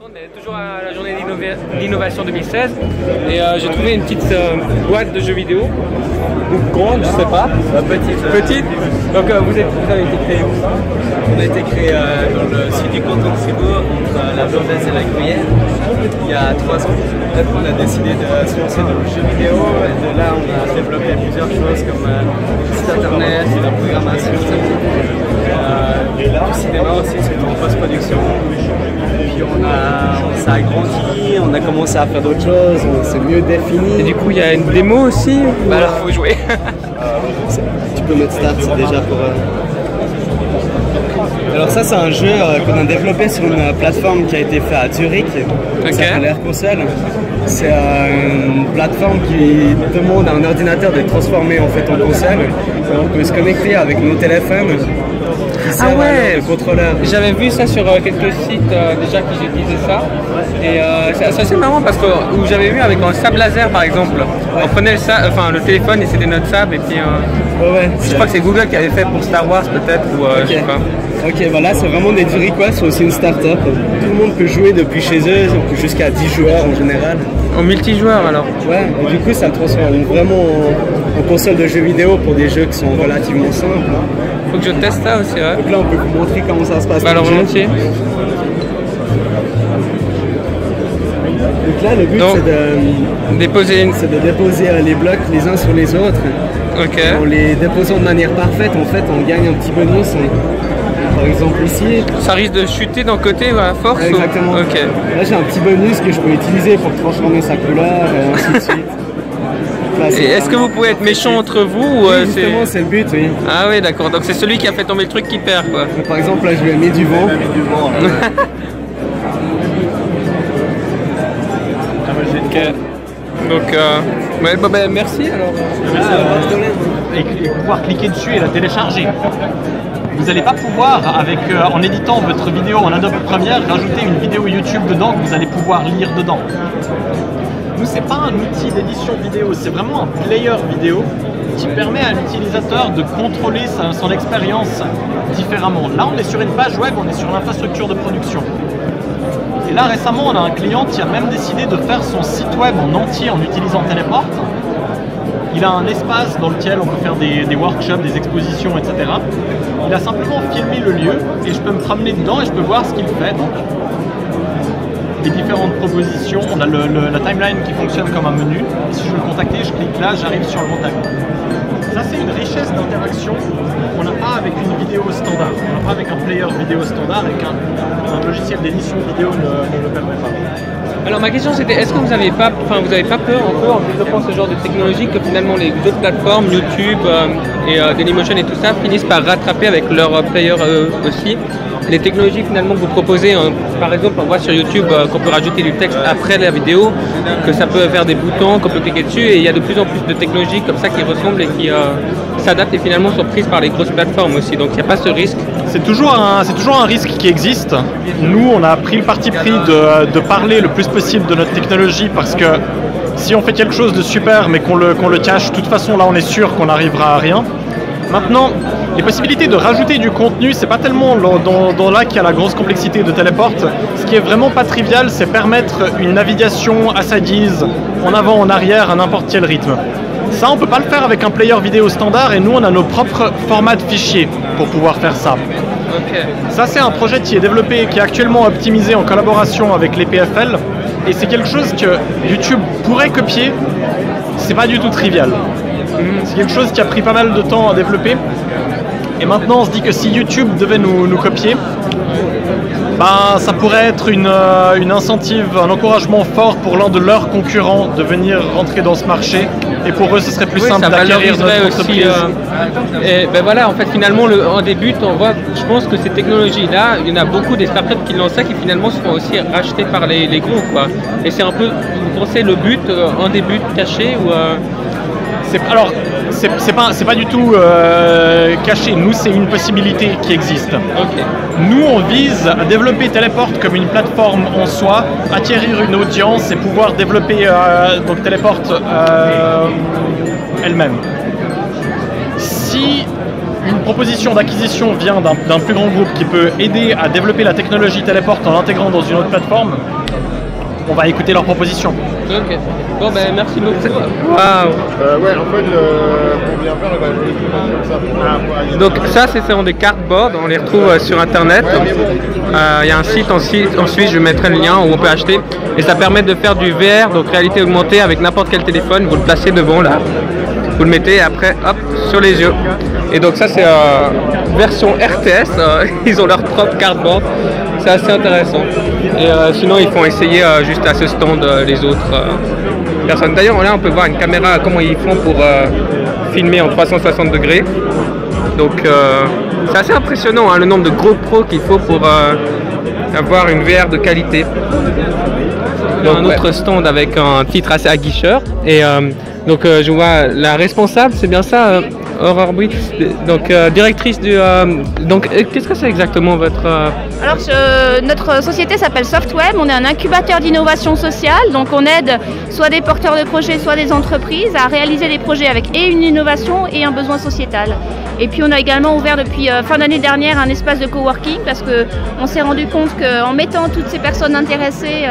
On est toujours à la journée d'innovation 2016 et j'ai trouvé une petite boîte de jeux vidéo, ou grande, je sais pas, petite. Donc vous avez été créé où? On a été créé dans le sud du canton de Fribourg, entre la Blondaise et la Gruyère, il y a 3 ans. On a décidé de se lancer dans le jeu vidéo et de là on a développé plusieurs choses comme le site internet, la programmation, du cinéma aussi, c'est en post-production. Puis ça a grandi, on a commencé à faire d'autres choses, on s'est mieux défini. Et du coup il y a une démo aussi? Bah alors faut jouer. Tu peux mettre start, c'est déjà pour... Alors ça c'est un jeu qu'on a développé sur une plateforme qui a été faite à Zurich, ça s'appelle Air Console. C'est une plateforme qui demande à un ordinateur d'être transformé en fait en console. On peut se connecter avec nos téléphones. Ah ouais, le contrôleur. J'avais vu ça sur quelques sites déjà qui utilisaient ça. Et c'est assez marrant parce que j'avais vu avec un sable laser par exemple. On prenait le téléphone et c'était notre sable et puis je crois que c'est Google qui avait fait pour Star Wars peut-être ou je sais pas. Ok, voilà, c'est vraiment des Zurichois, c'est aussi une start-up. Tout le monde peut jouer depuis chez eux, jusqu'à 10 joueurs en général. En multijoueur alors? Ouais, et du coup ça transforme vraiment en console de jeux vidéo pour des jeux qui sont relativement simples. Faut que je teste ça aussi, ouais. Donc là on peut vous montrer comment ça se passe. Bah alors volontiers. Donc là le but c'est de déposer les blocs les uns sur les autres. Ok. En les déposant de manière parfaite, en fait on gagne un petit bonus. Par exemple ici. Ça risque de chuter d'un côté à force? Exactement. Ok. Là j'ai un petit bonus que je peux utiliser pour transformer sa couleur et ainsi de suite. Et est-ce que vous pouvez être méchant entre vous? Oui, justement c'est le but, oui. Ah oui d'accord, donc c'est celui qui a fait tomber le truc qui perd quoi. Par exemple là je lui ai mis du vent. Ok. Donc ouais, bah, merci alors. Et pouvoir cliquer dessus et la télécharger. Vous n'allez pas pouvoir, en éditant votre vidéo en Adobe Premiere, rajouter une vidéo YouTube dedans que vous allez pouvoir lire dedans. Nous, c'est pas un outil d'édition vidéo, c'est vraiment un player vidéo qui permet à l'utilisateur de contrôler son expérience différemment. Là, on est sur une page web, on est sur l'infrastructure de production. Et là, récemment, on a un client qui a même décidé de faire son site web en entier en utilisant Teleport. Il a un espace dans lequel on peut faire des workshops, des expositions, etc. Il a simplement filmé le lieu et je peux me promener dedans et je peux voir ce qu'il fait. Donc, les différentes propositions, on a la timeline qui fonctionne comme un menu. Et si je veux le contacter, je clique là, j'arrive sur le contact. Ça, c'est une richesse d'interaction qu'on n'a pas avec une vidéo standard. On n'a pas avec un player vidéo standard et qu'un logiciel d'édition vidéo ne le permet pas. Alors ma question c'était, est-ce que vous n'avez pas peur un peu en développant ce genre de technologie que finalement les autres plateformes, YouTube et Dailymotion et tout ça finissent par rattraper avec leur player aussi les technologies finalement que vous proposez, par exemple on voit sur YouTube qu'on peut rajouter du texte après la vidéo, que ça peut faire des boutons, qu'on peut cliquer dessus et il y a de plus en plus de technologies comme ça qui ressemblent et qui s'adaptent et finalement sont prises par les grosses plateformes aussi, donc il n'y a pas ce risque. C'est toujours un risque qui existe. Nous on a pris le parti pris de parler le plus possible de notre technologie parce que si on fait quelque chose de super mais qu'on le cache, de toute façon là on est sûr qu'on n'arrivera à rien. Maintenant, les possibilités de rajouter du contenu, c'est pas tellement dans là qu'il y a la grosse complexité de Teleport. Ce qui est vraiment pas trivial, c'est permettre une navigation à sa guise, en avant, en arrière, à n'importe quel rythme. Ça, on peut pas le faire avec un player vidéo standard et nous, on a nos propres formats de fichiers pour pouvoir faire ça. Okay. Ça, c'est un projet qui est développé, qui est actuellement optimisé en collaboration avec les PFL et c'est quelque chose que YouTube pourrait copier. C'est pas du tout trivial. C'est quelque chose qui a pris pas mal de temps à développer. Et maintenant, on se dit que si YouTube devait nous copier, ben, ça pourrait être une incentive, un encouragement fort pour l'un de leurs concurrents de venir rentrer dans ce marché. Et pour eux, ce serait plus simple d'acquérir notre entreprise. Et ben voilà, en fait, finalement, en début, on voit, je pense que ces technologies-là, il y en a beaucoup des startups qui lancent ça, qui finalement se font aussi racheter par les gros, quoi. Et c'est un peu, vous pensez, le but, un des buts cachés ou Alors, c'est pas du tout caché. Nous, c'est une possibilité qui existe. Okay. Nous, on vise à développer Teleport comme une plateforme en soi, acquérir une audience et pouvoir développer donc Teleport elle-même. Si une proposition d'acquisition vient d'un plus grand groupe qui peut aider à développer la technologie Téléport en l'intégrant dans une autre plateforme, on va écouter leur proposition. Ok. Bon, ben merci beaucoup. Waouh. Ouais, en fait, pour bien faire, comme ça. Donc ça, c'est vraiment des cardboards, on les retrouve sur internet. Il y a un site ensuite, je mettrai le lien où on peut acheter. Et ça permet de faire du VR, donc réalité augmentée avec n'importe quel téléphone. Vous le placez devant là, vous le mettez et après, hop, sur les yeux. Et donc ça, c'est version RTS, ils ont leur propre cardboard. C'est assez intéressant. Et sinon, ils font essayer juste à ce stand les autres personnes. D'ailleurs, là, on peut voir une caméra, comment ils font pour filmer en 360 degrés. Donc, c'est assez impressionnant hein, le nombre de GoPro qu'il faut pour avoir une VR de qualité. Donc, un autre stand avec un titre assez aguicheur. Et donc, je vois la responsable, c'est bien ça Aurore Bouy, donc directrice du... donc qu'est-ce que c'est exactement votre... Alors notre société s'appelle SoftWeb, on est un incubateur d'innovation sociale, donc on aide soit des porteurs de projets, soit des entreprises à réaliser des projets avec et une innovation et un besoin sociétal. Et puis on a également ouvert depuis fin d'année dernière un espace de coworking parce qu'on s'est rendu compte qu'en mettant toutes ces personnes intéressées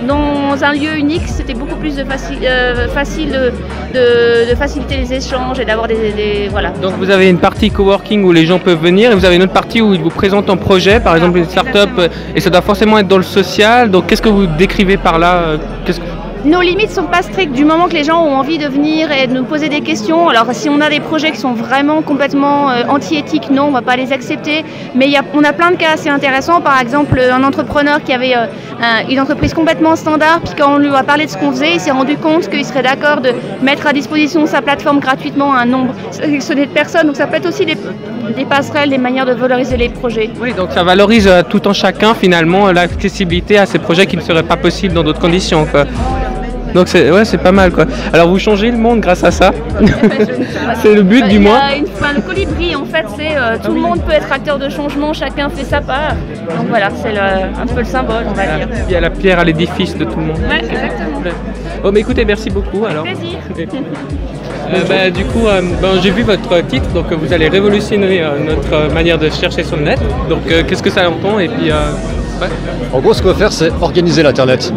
dans un lieu unique, c'était beaucoup plus facile de faciliter les échanges et d'avoir voilà. Donc vous avez une partie coworking où les gens peuvent venir et vous avez une autre partie où ils vous présentent un projet, par exemple une start-up, et ça doit forcément être dans le social. Donc qu'est-ce que vous décrivez par là? Nos limites ne sont pas strictes du moment que les gens ont envie de venir et de nous poser des questions. Alors si on a des projets qui sont vraiment complètement anti-éthiques, non, on ne va pas les accepter. Mais on a plein de cas assez intéressants. Par exemple, un entrepreneur qui avait une entreprise complètement standard, puis quand on lui a parlé de ce qu'on faisait, il s'est rendu compte qu'il serait d'accord de mettre à disposition sa plateforme gratuitement à un nombre de personnes. Donc ça peut être aussi des passerelles, des manières de valoriser les projets. Oui, donc ça valorise tout en chacun finalement l'accessibilité à ces projets qui ne seraient pas possibles dans d'autres conditions, quoi. Donc c'est pas mal quoi. Alors vous changez le monde grâce à ça. C'est le but du moins. Le colibri en fait c'est tout le monde peut être acteur de changement, chacun fait sa part. Donc voilà, c'est un peu le symbole on va dire. Il y a la pierre à l'édifice de tout le monde. Ouais, exactement. Bon mais écoutez, merci beaucoup alors. Plaisir. Du coup, j'ai vu votre titre, donc vous allez révolutionner notre manière de chercher sur le net. Donc qu'est-ce que ça entend et puis ouais. En gros, ce qu'on va faire, c'est organiser l'Internet.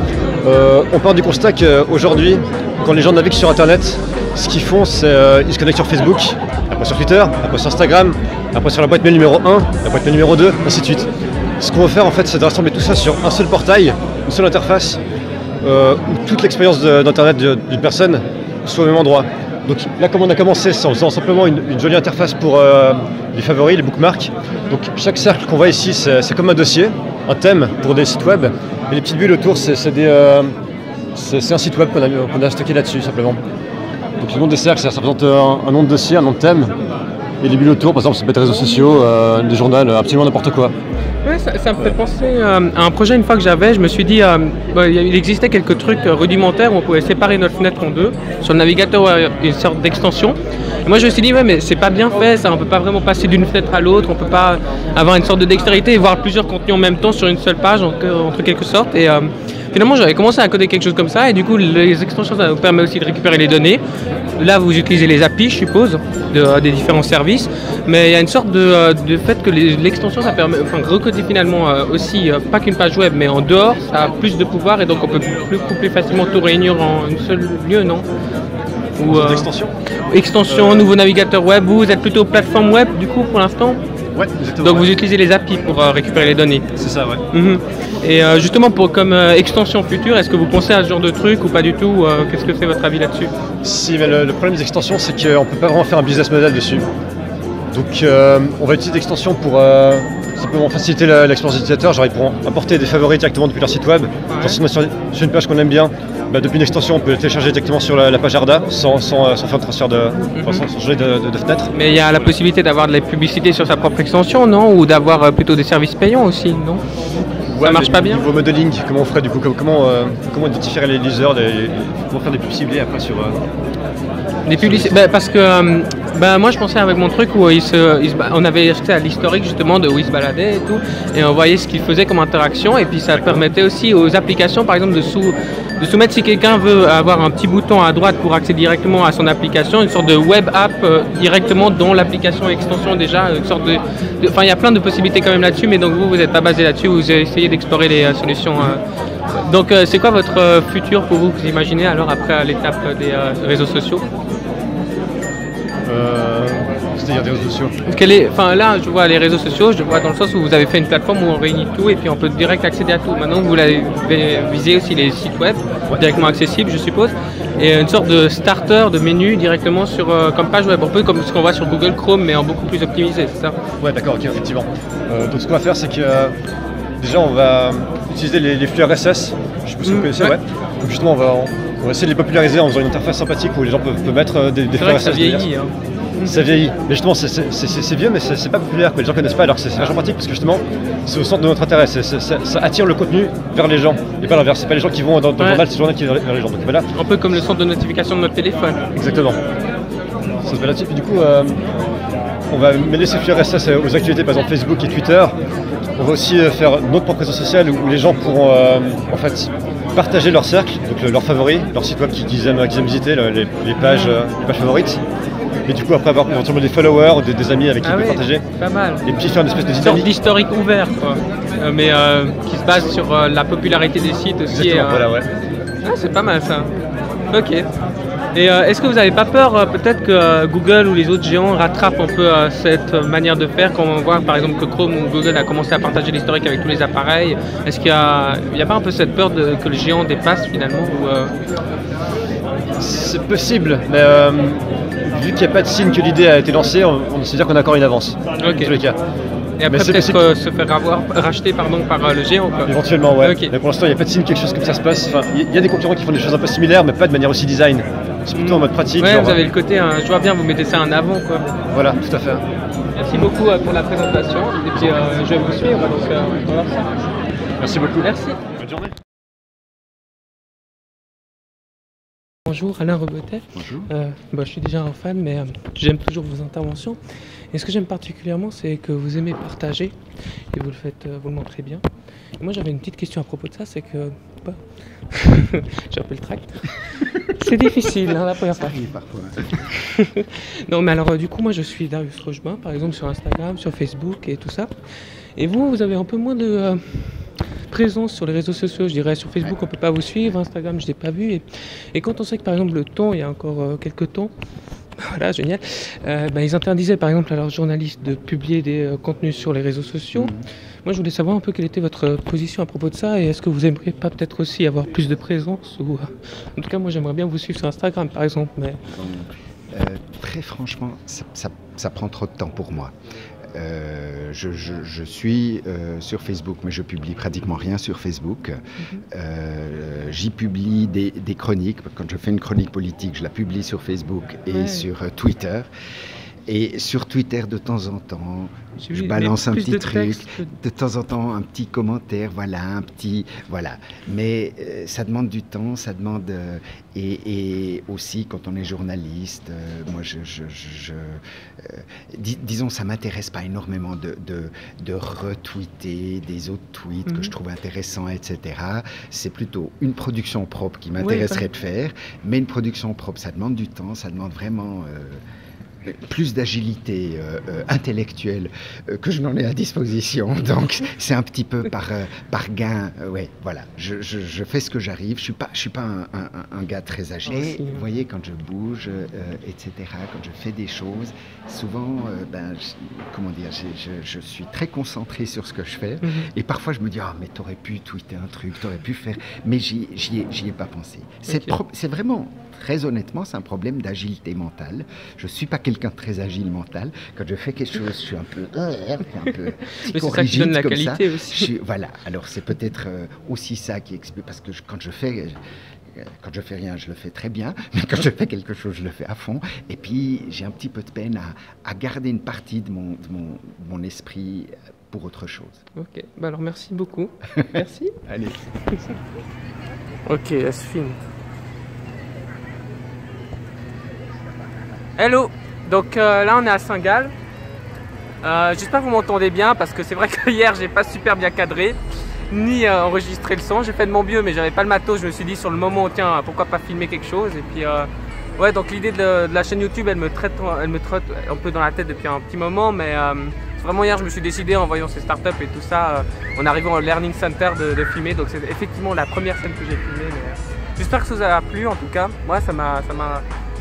On part du constat qu'aujourd'hui, quand les gens naviguent sur Internet, ce qu'ils font, c'est ils se connectent sur Facebook, après sur Twitter, après sur Instagram, après sur la boîte mail numéro 1, la boîte mail numéro 2, ainsi de suite. Ce qu'on va faire, en fait, c'est de rassembler tout ça sur un seul portail, une seule interface, où toute l'expérience d'Internet d'une personne soit au même endroit. Donc là, comme on a commencé, c'est en faisant simplement une jolie interface pour les favoris, les bookmarks. Donc chaque cercle qu'on voit ici, c'est comme un dossier, un thème pour des sites web. Et les petites bulles autour, c'est un site web qu'on a stocké là-dessus, simplement. Donc le nom des cercles, ça représente un nom de dossier, un nom de thème. Et les bulles autour, par exemple, ça peut être des réseaux sociaux, des journaux, absolument n'importe quoi. Ouais, ça me fait penser à un projet une fois que j'avais, je me suis dit, il existait quelques trucs rudimentaires où on pouvait séparer notre fenêtre en deux. Sur le navigateur, une sorte d'extension. Et moi je me suis dit, ouais mais c'est pas bien fait, ça, on peut pas vraiment passer d'une fenêtre à l'autre, on peut pas avoir une sorte de dextérité et voir plusieurs contenus en même temps sur une seule page, entre quelque sorte. Et finalement j'avais commencé à coder quelque chose comme ça et du coup les extensions ça nous permet aussi de récupérer les données. Là vous utilisez les API je suppose des différents services, mais il y a une sorte de fait que l'extension ça permet, enfin recoder finalement aussi pas qu'une page web mais en dehors ça a plus de pouvoir et donc on peut beaucoup plus facilement tout réunir en un seul lieu, non? Ou extension, nouveau navigateur web, vous êtes plutôt plateforme web du coup pour l'instant? Ouais, exactement. Donc vous utilisez les API pour récupérer les données. C'est ça, ouais. Et justement comme extension future, est-ce que vous pensez à ce genre de truc ou pas du tout? Qu'est-ce que c'est votre avis là-dessus? Si, mais le problème des extensions, c'est qu'on ne peut pas vraiment faire un business model dessus. Donc on va utiliser l'extension pour simplement faciliter l'expérience utilisateur. Genre ils pourront importer des favoris directement depuis leur site web. Ouais. Sur une page qu'on aime bien, depuis une extension on peut télécharger directement sur la page Arda sans faire de transfert sans changer de fenêtre. Mais il y a la possibilité d'avoir de la publicité sur sa propre extension, non? Ou d'avoir plutôt des services payants aussi, non? Ouais, ça marche pas bien? Niveau modeling, comment on ferait du coup? Comment identifier les users, comment faire des pubs ciblées après sur... Des publicités, parce que moi je pensais avec mon truc où on avait acheté à l'historique justement de où il se baladait et tout, et on voyait ce qu'il faisait comme interaction, et puis ça permettait aussi aux applications par exemple de soumettre, si quelqu'un veut avoir un petit bouton à droite pour accéder directement à son application, une sorte de web app directement dans l'application extension déjà, une sorte enfin il y a plein de possibilités quand même là-dessus, mais donc vous n'êtes pas basé là-dessus, vous essayez d'explorer les solutions. Donc c'est quoi votre futur pour vous imaginez alors après l'étape des réseaux sociaux? C'est-à-dire des réseaux sociaux. Là, je vois les réseaux sociaux, je vois dans le sens où vous avez fait une plateforme où on réunit tout et puis on peut direct accéder à tout. Maintenant, vous l'avez visé aussi les sites web, directement accessibles, je suppose, et une sorte de starter, de menu directement sur comme page web, un peu comme ce qu'on voit sur Google Chrome, mais en beaucoup plus optimisé, c'est ça? Ouais, d'accord, ok, effectivement. Donc, ce qu'on va faire, c'est que déjà, on va utiliser les flux RSS. Je sais pas si vous connaissez, ouais. Donc, justement, on va essayer de les populariser en faisant une interface sympathique où les gens peuvent mettre des flux RSS. Ça vieillit, hein. Ça vieillit, mais justement c'est vieux, mais c'est pas populaire, que les gens connaissent pas, alors c'est vachement pratique parce que justement c'est au centre de notre intérêt, ça attire le contenu vers les gens et pas l'inverse, c'est pas les gens qui vont dans le journal, c'est le journal qui va vers les gens. Donc voilà. Un peu comme le centre de notification de notre téléphone. Exactement. Ça se met là-dessus, et du coup on va mêler ces flux RSS aux actualités, par exemple Facebook et Twitter. On va aussi faire notre propre réseau social où les gens pourront en fait partager leur cercle, donc leurs favoris, leur site web qu'ils aiment visiter, les pages favorites. Et du coup après avoir éventuellement des followers, des amis avec qui ils peuvent partager. Pas mal. Et puis faire une espèce de dynamique. D'historique ouvert quoi. Mais qui se base sur la popularité des sites aussi. Exactement, voilà, ouais. Ah, c'est pas mal ça. Ok. Et est-ce que vous n'avez pas peur peut-être que Google ou les autres géants rattrapent un peu cette manière de faire quand on voit par exemple que Chrome ou Google a commencé à partager l'historique avec tous les appareils? Est-ce qu'il y a pas un peu cette peur que le géant dépasse finalement C'est possible, mais vu qu'il n'y a pas de signe que l'idée a été lancée, on se dit qu'on a encore une avance. Ok. Dans tous les cas. Et après peut-être se faire racheter par le géant quoi. Éventuellement, ouais. Okay. Mais pour l'instant, il n'y a pas de signe que quelque chose comme ça se passe. Enfin, il y a des concurrents qui font des choses un peu similaires, mais pas de manière aussi design. C'est plutôt en mode pratique. Ouais, vous avez le côté, je vois bien, vous mettez ça en avant quoi. Voilà, tout à fait. Merci beaucoup pour la présentation. Et puis je vais vous suivre, donc on va voir ça. Merci beaucoup. Merci. Bonne journée. Bonjour, Alain Rebotet. Bonjour. Je suis déjà un fan, mais j'aime toujours vos interventions. Et ce que j'aime particulièrement, c'est que vous aimez partager, et vous le montrez bien. Et moi, j'avais une petite question à propos de ça, c'est que... j'ai un peu le tract. C'est difficile, la première fois. Ça arrive parfois. Non, mais alors, du coup, moi, je suis Darius Rochebain, par exemple, sur Instagram, sur Facebook et tout ça. Et vous avez un peu moins de... présence sur les réseaux sociaux, je dirais. Sur Facebook, on ne peut pas vous suivre, Instagram, je ne l'ai pas vu. Et quand on sait que, par exemple, le Temps, il y a encore quelques temps, voilà, génial, ils interdisaient, par exemple, à leurs journalistes de publier des contenus sur les réseaux sociaux. Moi, je voulais savoir un peu quelle était votre position à propos de ça, et est-ce que vous aimeriez pas peut-être aussi avoir plus de présence ou... En tout cas, moi, j'aimerais bien vous suivre sur Instagram, par exemple. Mais... Très franchement, ça prend trop de temps pour moi. Je suis sur Facebook, mais je publie pratiquement rien sur Facebook. J'y publie des chroniques. Quand je fais une chronique politique, je la publie sur Facebook et sur Twitter. Et sur Twitter, de temps en temps, je balance un petit truc, de temps en temps un petit commentaire, voilà. Mais ça demande du temps, ça demande... et aussi, quand on est journaliste, moi, disons, ça ne m'intéresse pas énormément de retweeter des autres tweets que je trouve intéressants, etc. C'est plutôt une production propre qui m'intéresserait de faire. Mais une production propre, ça demande du temps, ça demande vraiment... plus d'agilité intellectuelle que je n'en ai à disposition, donc c'est un petit peu par gain, voilà, je fais ce que j'arrive, je suis pas un gars très agile. Et vous voyez, quand je bouge, etc., quand je fais des choses, souvent, je suis très concentré sur ce que je fais, et parfois je me dis, mais t'aurais pu tweeter un truc, t'aurais pu faire, mais j'y ai pas pensé. C'est vraiment... Très honnêtement, c'est un problème d'agilité mentale. Je ne suis pas quelqu'un de très agile mental. Quand je fais quelque chose, je suis un peu psychorigide comme ça. Aussi. Voilà. Alors c'est peut-être aussi ça qui explique, parce que quand je fais rien, je le fais très bien, mais quand je fais quelque chose, je le fais à fond. Et puis j'ai un petit peu de peine à garder une partie de mon esprit pour autre chose. Ok. Alors merci beaucoup. Merci. Allez. Ok, laisse film. Hello, donc là on est à Saint-Gall. J'espère que vous m'entendez bien parce que c'est vrai que hier j'ai pas super bien cadré ni enregistré le son. J'ai fait de mon mieux mais j'avais pas le matos. Je me suis dit sur le moment tiens pourquoi pas filmer quelque chose. Et puis ouais, donc l'idée de la chaîne YouTube elle me trotte un peu dans la tête depuis un petit moment, mais vraiment hier je me suis décidé en voyant ces startups et tout ça, en arrivant au Learning Center de filmer. Donc c'est effectivement la première scène que j'ai filmée. J'espère que ça vous a plu en tout cas. Moi ça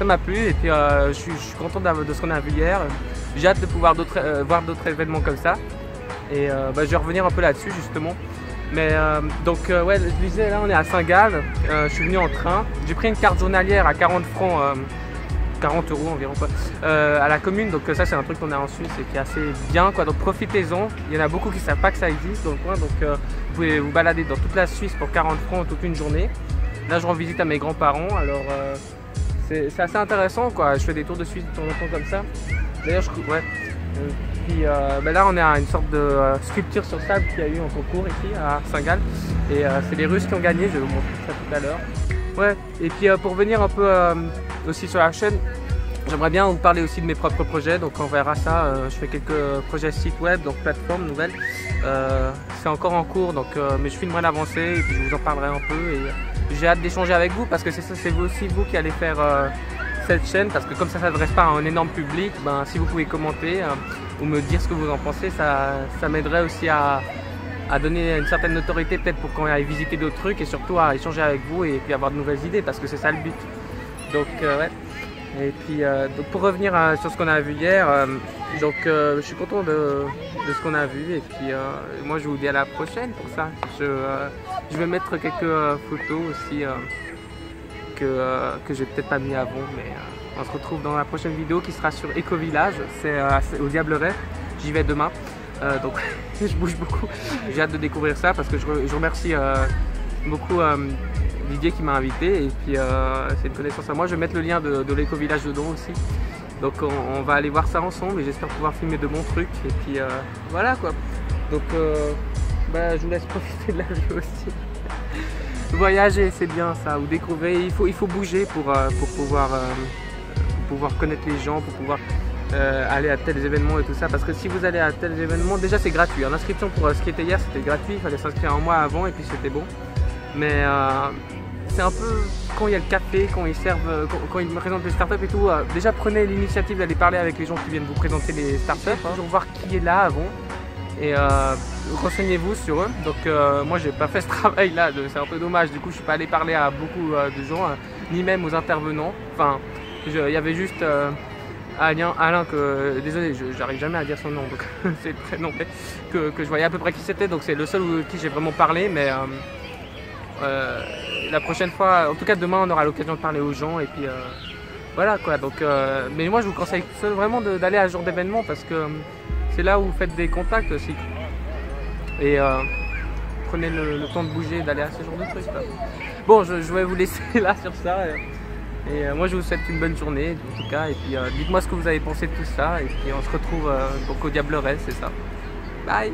m'a plu et puis je suis content de ce qu'on a vu hier. J'ai hâte de pouvoir voir d'autres événements comme ça. Et je vais revenir un peu là-dessus justement. Mais donc ouais, je disais là on est à Saint-Gall. Je suis venu en train. J'ai pris une carte journalière à 40 francs, 40 € environ quoi, à la commune. Donc ça c'est un truc qu'on a en Suisse et qui est assez bien quoi. Donc profitez-en. Il y en a beaucoup qui ne savent pas que ça existe dans le coin. Donc vous pouvez vous balader dans toute la Suisse pour 40 francs toute une journée. Là je rends visite à mes grands-parents. Alors c'est assez intéressant quoi. Je fais des tours de Suisse de temps en temps comme ça. D'ailleurs ouais. Puis là on est à une sorte de sculpture sur sable qu'il y a eu en concours ici à Saint-Gall. Et c'est les Russes qui ont gagné, je vais vous montrer ça tout à l'heure. Ouais, et puis pour venir un peu aussi sur la chaîne, j'aimerais bien vous parler aussi de mes propres projets. Donc on verra ça, je fais quelques projets sites web, donc plateforme nouvelle. C'est encore en cours, donc, mais je filmerai l'avancée et puis je vous en parlerai un peu. Et j'ai hâte d'échanger avec vous parce que c'est aussi vous qui allez faire cette chaîne, parce que comme ça ne s'adresse pas à un énorme public, ben, si vous pouvez commenter ou me dire ce que vous en pensez, ça m'aiderait aussi à donner une certaine notoriété peut-être pour qu'on aille visiter d'autres trucs et surtout à échanger avec vous et puis avoir de nouvelles idées parce que c'est ça le but. Donc ouais. Et puis donc pour revenir sur ce qu'on a vu hier, donc je suis content de ce qu'on a vu et puis moi je vous dis à la prochaine pour ça. Je vais mettre quelques photos aussi que j'ai peut-être pas mis avant, mais on se retrouve dans la prochaine vidéo qui sera sur Éco-Village, c'est au Diableret, j'y vais demain, donc je bouge beaucoup, j'ai hâte de découvrir ça parce que je remercie beaucoup Didier qui m'a invité et puis c'est une connaissance à moi. Je vais mettre le lien de l'Éco-Village dedans aussi, donc on va aller voir ça ensemble et j'espère pouvoir filmer de bons trucs et puis voilà quoi. Donc je vous laisse profiter de la vie aussi. Voyager c'est bien ça, ou découvrir, il faut bouger pour pouvoir connaître les gens, pour pouvoir aller à tels événements et tout ça, parce que si vous allez à tels événements, déjà c'est gratuit, l'inscription pour ce qui était hier c'était gratuit, il fallait s'inscrire un mois avant et puis c'était bon, mais c'est un peu quand il y a le café, quand ils servent, quand ils me présentent les startups et tout, déjà prenez l'initiative d'aller parler avec les gens qui viennent vous présenter les startups, pour voir qui est là avant. Et renseignez-vous sur eux. Donc moi j'ai pas fait ce travail là, c'est un peu dommage, du coup je suis pas allé parler à beaucoup de gens, ni même aux intervenants. Enfin il y avait juste Alain que, désolé j'arrive jamais à dire son nom, donc c'est le prénom que je voyais à peu près qui c'était, donc c'est le seul qui j'ai vraiment parlé, mais la prochaine fois, en tout cas demain on aura l'occasion de parler aux gens et puis voilà quoi. Donc mais moi je vous conseille vraiment d'aller à ce genre d'événement parce que c'est là où vous faites des contacts aussi. Et prenez le temps de bouger, d'aller à ce genre de trucs. Bon, je vais vous laisser là sur ça. Et moi je vous souhaite une bonne journée en tout cas. Et puis dites-moi ce que vous avez pensé de tout ça. Et puis on se retrouve donc au Diableret, c'est ça. Bye!